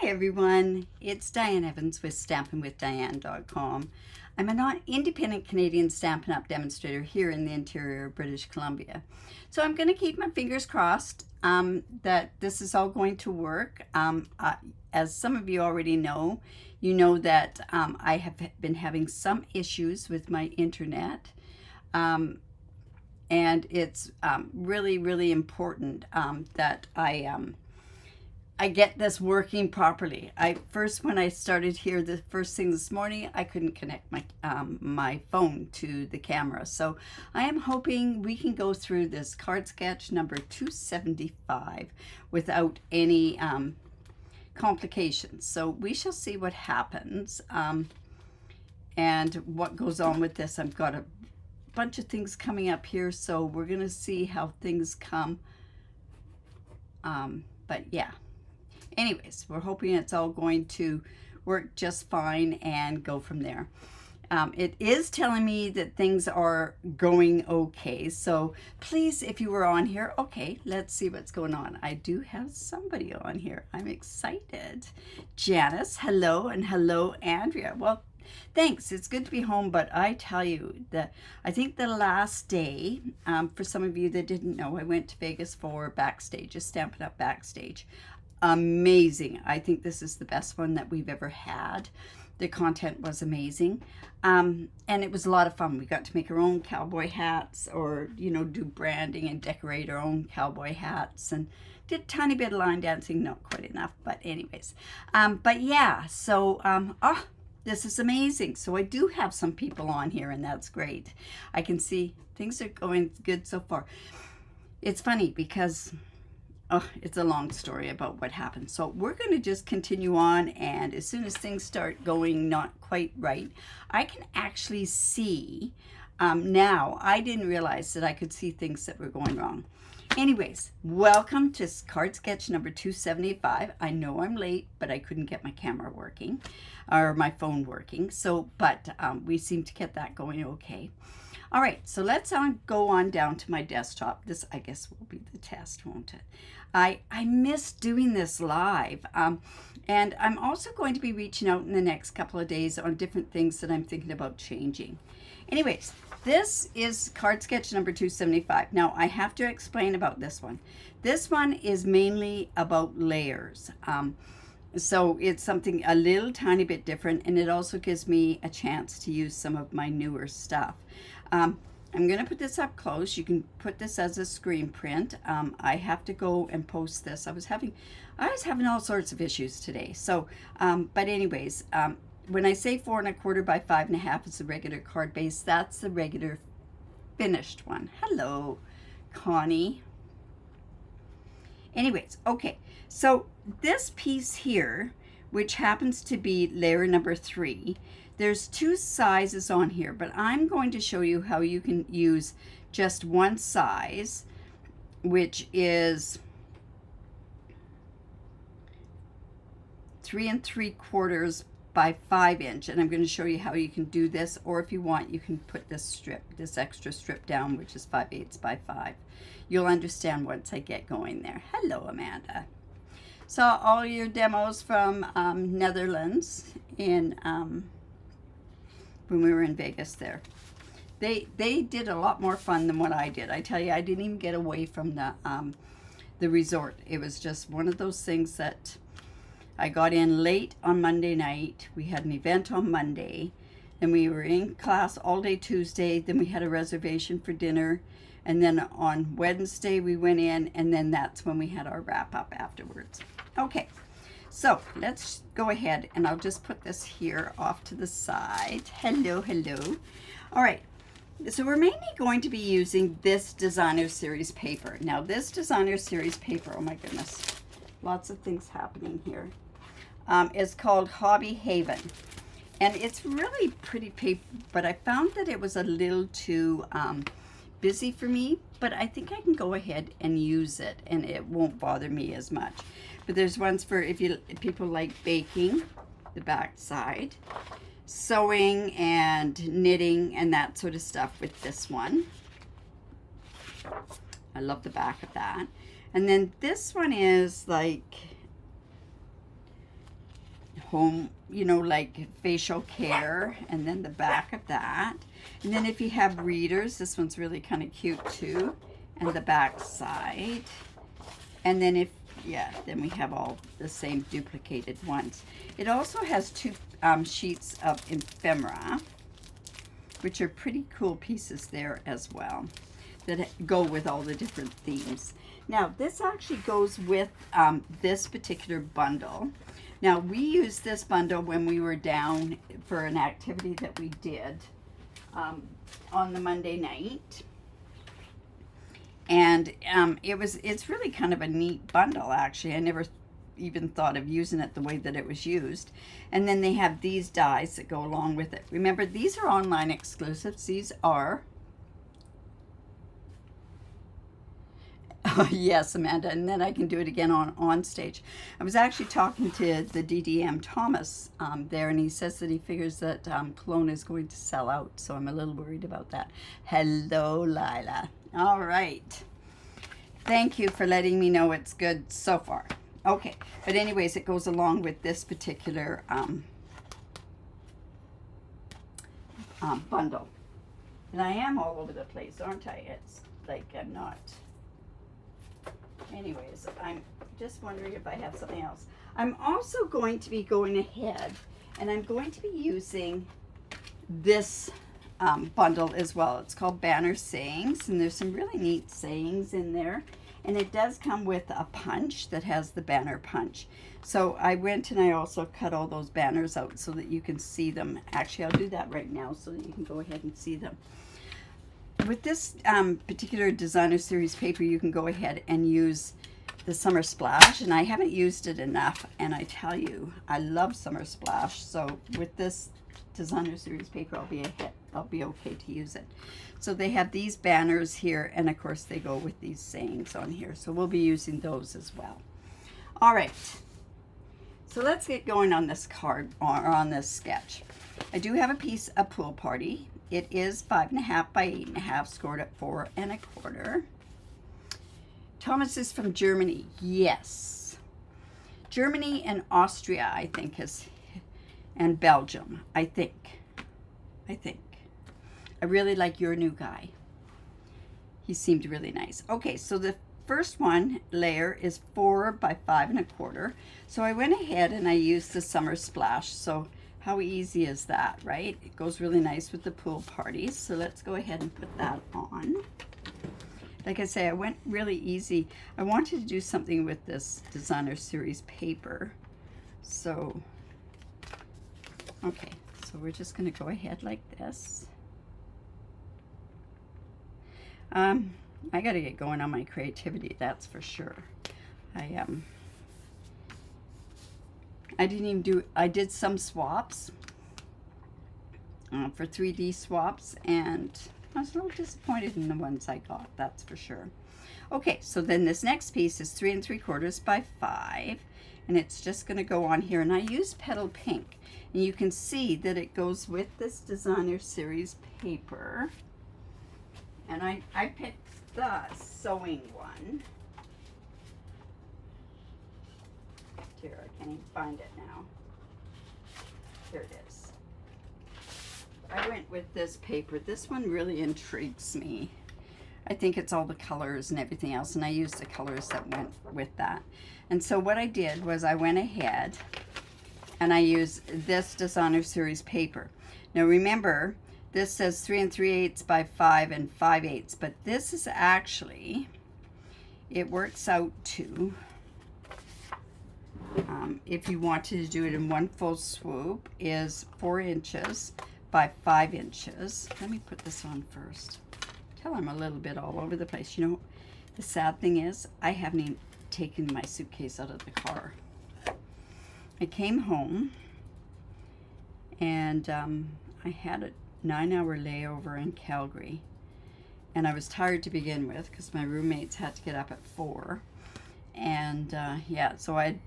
Hi everyone, it's Diane Evans with stampinwithdiane.com. I'm an independent Canadian Stampin' Up! Demonstrator here in the interior of British Columbia. So I'm going to keep my fingers crossed that this is all going to work. As some of you already know, you know that I have been having some issues with my internet. And it's really, really important that I get this working properly. When I started here, the first thing this morning, I couldn't connect my phone to the camera. So I am hoping we can go through this card sketch number 275 without any complications. So we shall see what happens and what goes on with this. I've got a bunch of things coming up here, so we're gonna see how things come. But yeah. Anyways, we're hoping it's all going to work just fine and go from there. It is telling me that things are going okay. So please, if you were on here, okay, let's see what's going on. I do have somebody on here. I'm excited. Janice, hello, and hello, Andrea. Well, thanks. It's good to be home, but I tell you that I think the last day, for some of you that didn't know, I went to Vegas for Backstage, a Stampin' Up! Backstage. Amazing. I think this is the best one that we've ever had. The content was amazing. And it was a lot of fun. We got to make our own cowboy hats, or, you know, do branding and decorate our own cowboy hats, and did a tiny bit of line dancing, not quite enough, but anyways. But yeah, so, this is amazing. So I do have some people on here, and that's great. I can see things are going good so far. It's funny because it's a long story about what happened. So we're going to just continue on, and as soon as things start going not quite right, I can actually see now. I didn't realize that I could see things that were going wrong. Anyways, welcome to card sketch number 275. I know I'm late, but I couldn't get my camera working or my phone working. So, but we seem to get that going okay. All right, so let's go on down to my desktop. This, I guess, will be the test, won't it? I miss doing this live. And I'm also going to be reaching out in the next couple of days on different things that I'm thinking about changing. Anyways, this is card sketch number 275. Now, I have to explain about this one. This one is mainly about layers. So it's something a little tiny bit different, and it also gives me a chance to use some of my newer stuff. I'm going to put this up close. You can put this as a screen print. I have to go and post this. I was having all sorts of issues today. So, but anyways, when I say 4 1/4 by 5 1/2, it's a regular card base. That's the regular finished one. Hello, Connie. Anyways, okay. So this piece here, which happens to be layer number 3, there's 2 sizes on here, but I'm going to show you how you can use just one size, which is 3 3/4 by 5 inch, and I'm going to show you how you can do this, or if you want, you can put this extra strip down, which is 5/8 by 5. You'll understand once I get going there. Hello, Amanda. Saw all your demos from Netherlands in when we were in Vegas there. They did a lot more fun than what I did. I tell you, I didn't even get away from the resort. It was just one of those things that I got in late on Monday night. We had an event on Monday, then we were in class all day Tuesday, then we had a reservation for dinner, and then on Wednesday we went in, and then that's when we had our wrap up afterwards. Okay. So let's go ahead, and I'll just put this here off to the side. Hello, hello. All right, so we're mainly going to be using this designer series paper. Now this designer series paper, oh my goodness, lots of things happening here. It's called Hobby Haven. And it's really pretty paper, but I found that it was a little too busy for me, but I think I can go ahead and use it, and it won't bother me as much. But there's ones for if people like baking, the back side, sewing and knitting and that sort of stuff with this one. I love the back of that. And then this one is like home, you know, like facial care, and then the back of that. And then if you have readers, this one's really kind of cute too, and the back side. And then if, yeah, then we have all the same duplicated ones. It also has two sheets of ephemera, which are pretty cool pieces there as well, that go with all the different themes. Now, this actually goes with this particular bundle. Now, we used this bundle when we were down for an activity that we did on the Monday night. And it's really kind of a neat bundle, actually. I never even thought of using it the way that it was used. And then they have these dies that go along with it. Remember, these are online exclusives. These are... Oh, yes, Amanda, and then I can do it again on stage. I was actually talking to the DDM Thomas there, and he says that he figures that Kelowna is going to sell out, so I'm a little worried about that. Hello, Lila. All right. Thank you for letting me know it's good so far. Okay, but anyways, it goes along with this particular bundle. And I am all over the place, aren't I? It's like I'm not... Anyways, I'm just wondering if I have something else. I'm also going to be going ahead, and I'm going to be using this bundle as well. It's called Banner Sayings, and there's some really neat sayings in there. And it does come with a punch that has the banner punch. So I went and I also cut all those banners out so that you can see them. Actually, I'll do that right now so that you can go ahead and see them. With this particular designer series paper, you can go ahead and use the Summer Splash, and I haven't used it enough, and I tell you, I love Summer Splash. So with this designer series paper, I'll be okay to use it. So they have these banners here, and of course they go with these sayings on here. So we'll be using those as well. All right. So let's get going on this card, or on this sketch. I do have a piece of Pool Party. It is 5.5 by 8.5, scored at 4 1/4. Thomas is from Germany. Yes. Germany and Austria, I think, and Belgium, I think. I really like your new guy. He seemed really nice. Okay, so the first one layer is 4 by 5 1/4. So I went ahead and I used the Summer Splash. So how easy is that, right? It goes really nice with the pool parties. So let's go ahead and put that on. Like I say, I went really easy. I wanted to do something with this designer series paper. So, okay, so we're just gonna go ahead like this. I gotta get going on my creativity, that's for sure. I did some swaps for 3D swaps, and I was a little disappointed in the ones I got, that's for sure. Okay, so then this next piece is 3 3/4 by 5, and it's just going to go on here, and I used Petal Pink, and you can see that it goes with this designer series paper, and I picked the sewing one. Here, I can't even find it now. Here it is. I went with this paper. This one really intrigues me. I think it's all the colors and everything else, and I used the colors that went with that. And so what I did was I went ahead and I used this designer series paper. Now remember, this says 3 3/8 by 5 5/8, but this is actually, it works out to, if you wanted to do it in one full swoop, is 4 inches by 5 inches. Let me put this on first. Tell I'm a little bit all over the place. You know, the sad thing is I haven't even taken my suitcase out of the car. I came home and I had a 9-hour layover in Calgary, and I was tired to begin with because my roommates had to get up at 4, and yeah, so I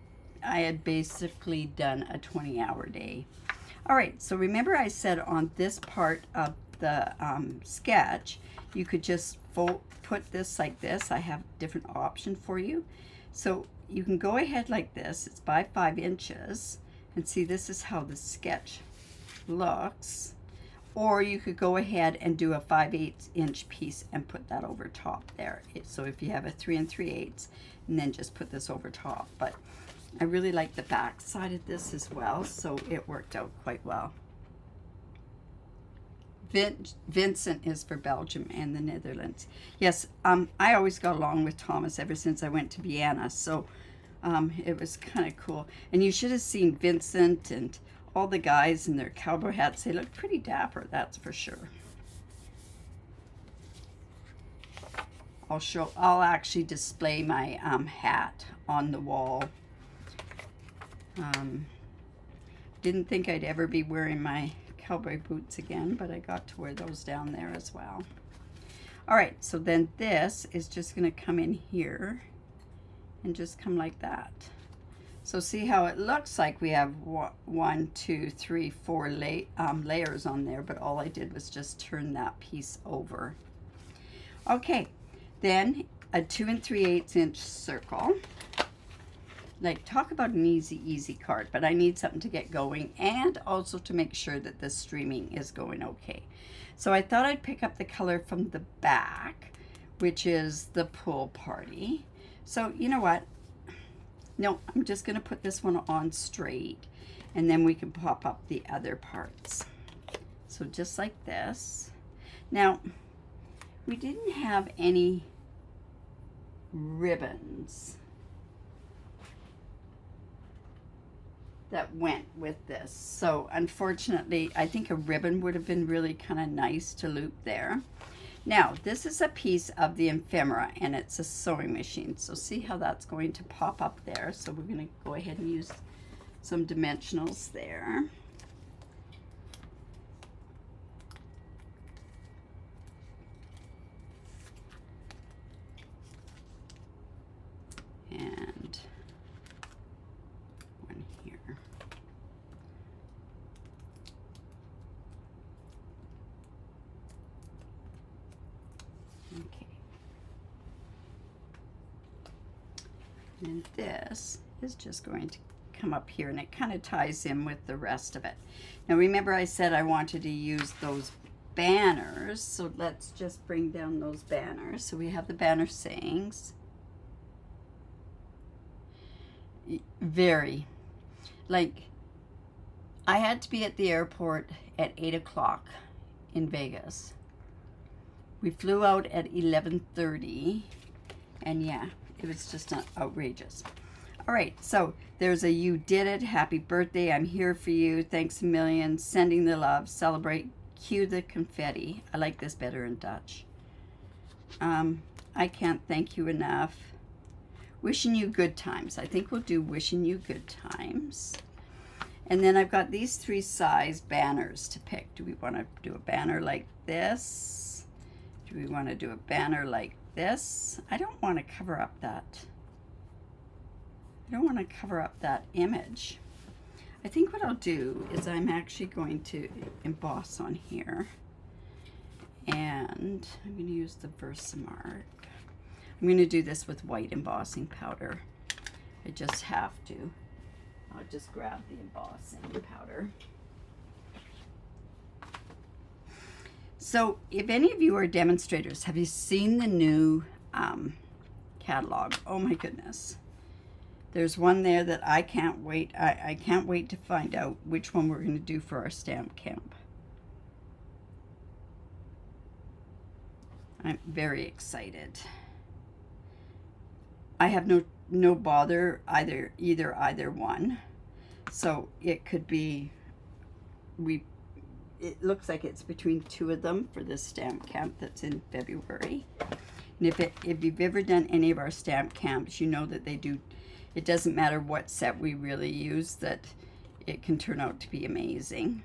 had basically done a 20-hour day. All right, so remember I said on this part of the sketch, you could just put this like this. I have a different option for you. So you can go ahead like this. It's by 5 inches, And see, this is how the sketch looks. Or you could go ahead and do a 5/8 inch piece and put that over top there. So if you have a 3 3/8, and then just put this over top. But I really like the back side of this as well, so it worked out quite well. Vincent is for Belgium and the Netherlands. Yes, I always got along with Thomas ever since I went to Vienna, so it was kind of cool. And you should have seen Vincent and all the guys in their cowboy hats. They look pretty dapper, that's for sure. I'll actually display my hat on the wall. Didn't think I'd ever be wearing my cowboy boots again, but I got to wear those down there as well. All right, so then this is just going to come in here and just come like that. So see how it looks like we have 1, 2, 3, 4 layers on there, but all I did was just turn that piece over. Okay, then a 2 3/8 inch circle. Like, talk about an easy card, but I need something to get going and also to make sure that the streaming is going okay. So I thought I'd pick up the color from the back, which is the pool party. So you know what? No, I'm just going to put this one on straight, and then we can pop up the other parts. So just like this. Now, we didn't have any ribbons that went with this. So unfortunately, I think a ribbon would have been really kind of nice to loop there. Now, this is a piece of the ephemera, and it's a sewing machine. So see how that's going to pop up there. So we're going to go ahead and use some dimensionals there. And one here. Okay. And this is just going to come up here, and it kind of ties in with the rest of it. Now remember I said I wanted to use those banners, so let's just bring down those banners. So we have the banner sayings. Very, like, I had to be at the airport at 8 o'clock in Vegas. We flew out at 11:30, and yeah, it was just outrageous. All right, so there's a "you did it, happy birthday, I'm here for you, thanks a million, sending the love, celebrate, cue the confetti." I like this better in Dutch. I can't thank you enough. Wishing you good times. I think we'll do wishing you good times. And then I've got these 3 size banners to pick. Do we want to do a banner like this? Do we want to do a banner like this? I don't want to cover up that. I don't want to cover up that image. I think what I'll do is I'm actually going to emboss on here. And I'm going to use the Versamark. I'm going to do this with white embossing powder. I just have to. I'll just grab the embossing powder. So if any of you are demonstrators, have you seen the new catalog? Oh my goodness. There's one there that I can't wait. I can't wait to find out which one we're going to do for our stamp camp. I'm very excited. I have no bother either one, so it could be it looks like it's between 2 of them for this stamp camp that's in February. And if you've ever done any of our stamp camps, you know that they do. It doesn't matter what set we really use, that it can turn out to be amazing.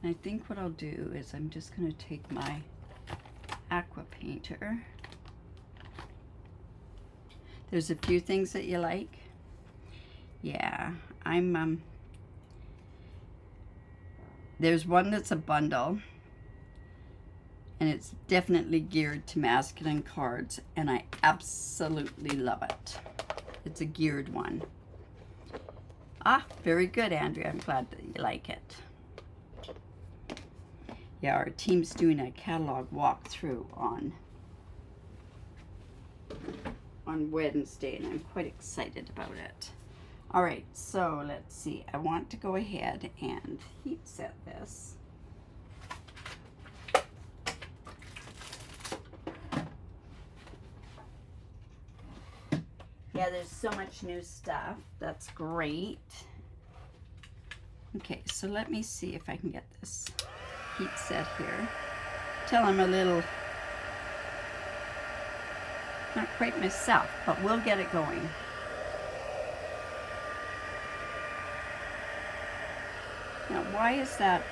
And I think what I'll do is I'm just going to take my aqua painter. There's a few things that you like. Yeah, there's one that's a bundle, And it's definitely geared to masculine cards, and I absolutely love it. It's a geared one. Ah, very good, Andrea. I'm glad that you like it. Yeah, our team's doing a catalog walkthrough on Wednesday, and I'm quite excited about it. All right, so let's see. I want to go ahead and heat set this. Yeah, there's so much new stuff. That's great. Okay, so let me see if I can get this heat set here. Till I'm a little, not quite myself, but we'll get it going. Now, why is that?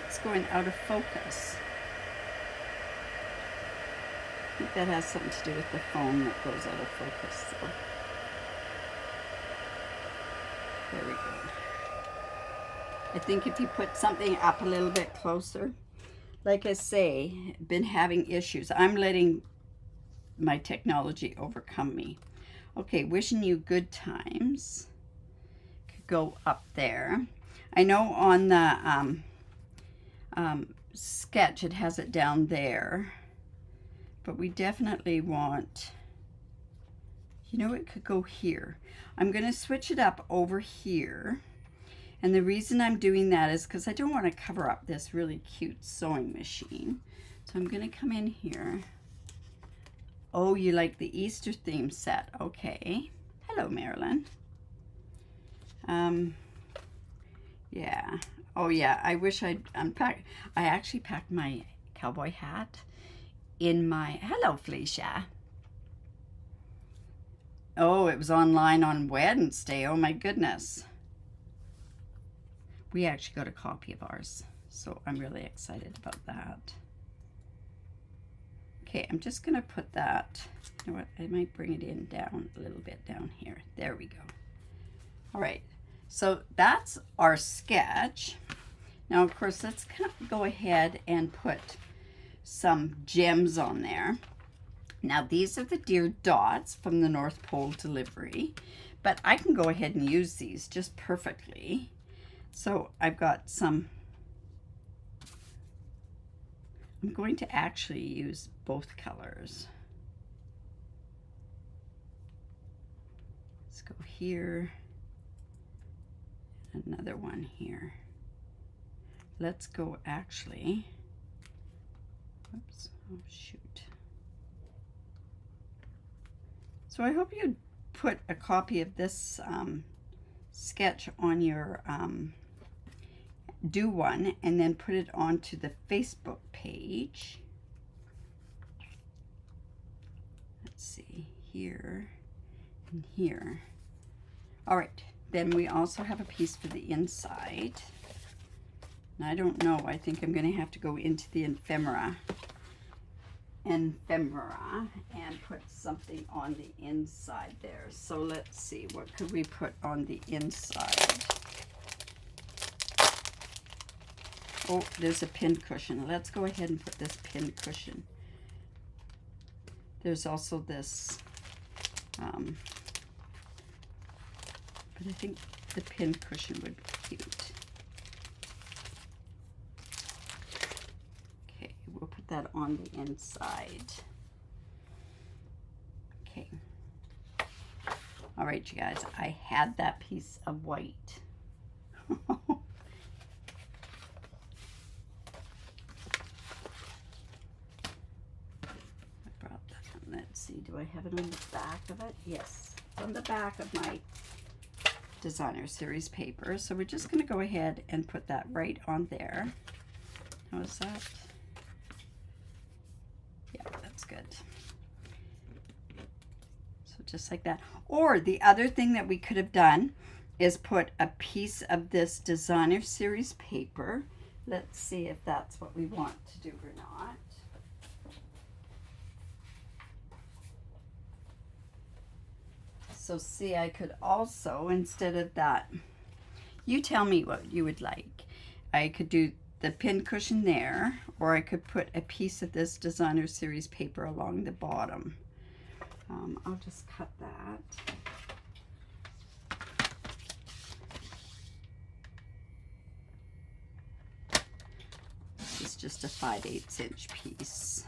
It's going out of focus. I think that has something to do with the phone that goes out of focus. So. Very good. I think if you put something up a little bit closer, like I say, been having issues. I'm letting my technology overcome me. Okay, wishing you good times. Could go up there. I know on the sketch it has it down there, but we definitely want, you know, it could go here. I'm going to switch it up over here. And the reason I'm doing that is because I don't want to cover up this really cute sewing machine. So I'm going to come in here. Oh, you like the Easter theme set. Okay. Hello, Marilyn. Yeah. Oh, yeah. I wish I'd unpacked. I actually packed my cowboy hat in my... Hello, Felicia. Oh, it was online on Wednesday. Oh, my goodness. We actually got a copy of ours, so I'm really excited about that. Okay, I'm just going to put that, you know what, I might bring it in down a little bit down here. There we go. All right, so that's our sketch. Now, of course, let's go ahead and put some gems on there. Now, these are the deer dots from the North Pole delivery, but I can go ahead and use these just perfectly. So I've got some, I'm going to actually use both colors. Let's go here, another one here. Let's go actually, whoops, oh shoot. So I hope you put a copy of this sketch on your do one and then put it onto the Facebook page. Let's see, here and here. All right, then we also have a piece for the inside. And I don't know, I think I'm going to have to go into the ephemera and put something on the inside there. So let's see, what could we put on the inside? Oh, there's a pin cushion. Let's go ahead and put this pin cushion. There's also this, but I think the pin cushion would be cute. Okay, we'll put that on the inside. Okay. All right, you guys, I had that piece of white. Let's see, do I have it on the back of it? Yes, it's on the back of my designer series paper. So we're just going to go ahead and put that right on there. How's that? Yeah, that's good. So just like that. Or the other thing that we could have done is put a piece of this designer series paper. Let's see if that's what we want to do or not. So see, I could also, instead of that, you tell me what you would like. I could do the pin cushion there, or I could put a piece of this Designer Series paper along the bottom. I'll just cut that. This is just a 5/8 inch piece.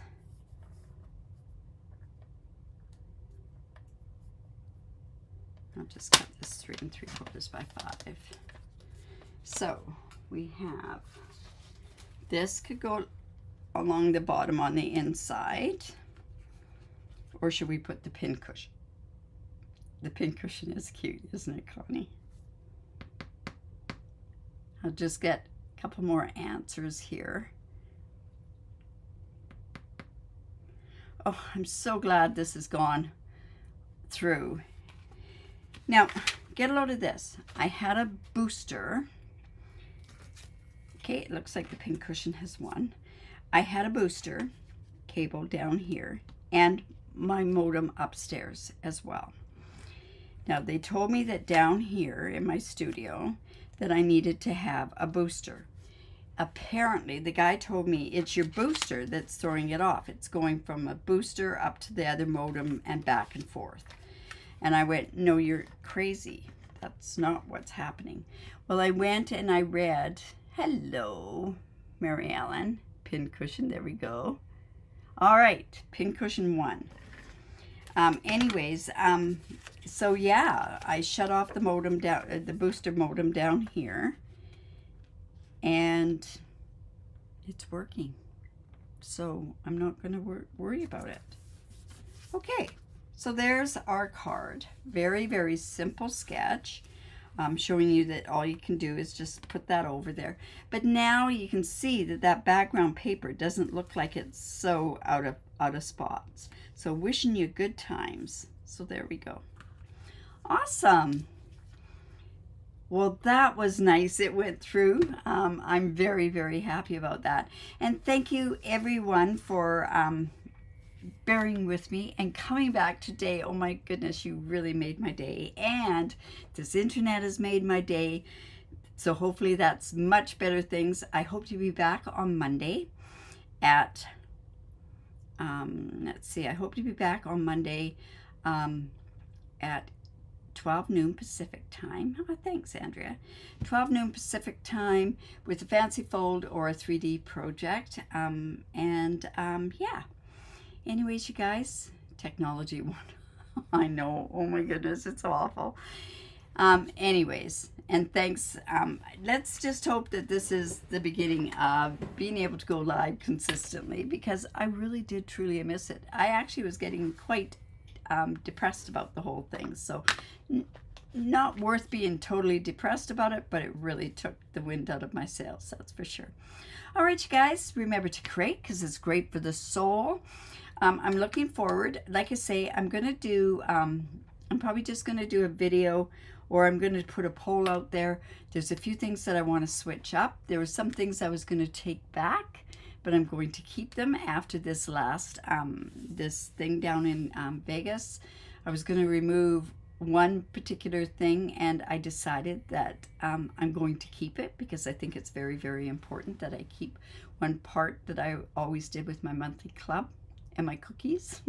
I'll just cut this 3 3/4 by 5. So we have, this could go along the bottom on the inside, or should we put the pin cushion? The pin cushion is cute, isn't it, Connie? I'll just get a couple more answers here. Oh, I'm so glad this has gone through. Now, get a load of this. I had a booster. Okay, it looks like the pin cushion has one. I had a booster cable down here and my modem upstairs as well. Now, they told me that down here in my studio that I needed to have a booster. Apparently, the guy told me it's your booster that's throwing it off. It's going from a booster up to the other modem and back and forth. And I went, no, you're crazy. That's not what's happening. Well, I went and I read, hello, Mary Ellen, pin cushion, there we go. All right, pin cushion 1. So yeah, I shut off the modem down, the booster modem down here, and it's working. So I'm not going to worry about it. Okay, so there's our card. Very, very simple sketch. Showing you that all you can do is just put that over there. But now you can see that that background paper doesn't look like it's so out of spots. So wishing you good times. So there we go. Awesome. Well, that was nice. It went through. I'm very, very happy about that. And thank you everyone for bearing with me and coming back today. Oh my goodness, you really made my day. And this internet has made my day. So hopefully that's much better things. I hope to be back on Monday at, let's see, I hope to be back on Monday at 12 noon Pacific time. Oh, thanks, Andrea. 12 noon Pacific time with a fancy fold or a 3D project. Yeah. Anyways, you guys, technology one. I know. Oh my goodness, it's awful. Anyways, and thanks. Let's just hope that this is the beginning of being able to go live consistently, because I really did truly miss it. I actually was getting quite depressed about the whole thing. So not worth being totally depressed about it, but it really took the wind out of my sails, that's for sure. All right, you guys, remember to create, because it's great for the soul. I'm looking forward. Like I say, I'm going to do, I'm probably just going to do a video, or I'm going to put a poll out there. There's a few things that I want to switch up. There were some things I was going to take back, but I'm going to keep them after this last, this thing down in Vegas. I was going to remove one particular thing, and I decided that I'm going to keep it, because I think it's very, very important that I keep one part that I always did with my monthly club and my cookies.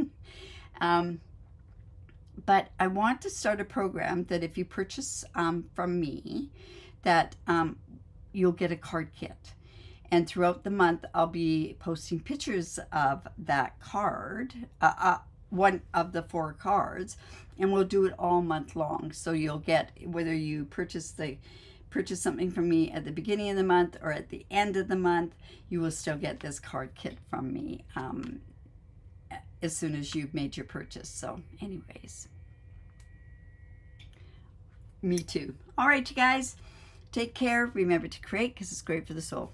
But I want to start a program that if you purchase from me, that you'll get a card kit. And throughout the month, I'll be posting pictures of that card, one of the 4 cards, and we'll do it all month long. So you'll get, whether you purchase something from me at the beginning of the month or at the end of the month, you will still get this card kit from me as soon as you've made your purchase. So anyways, me too. All right, you guys, take care. Remember to create, because it's great for the soul.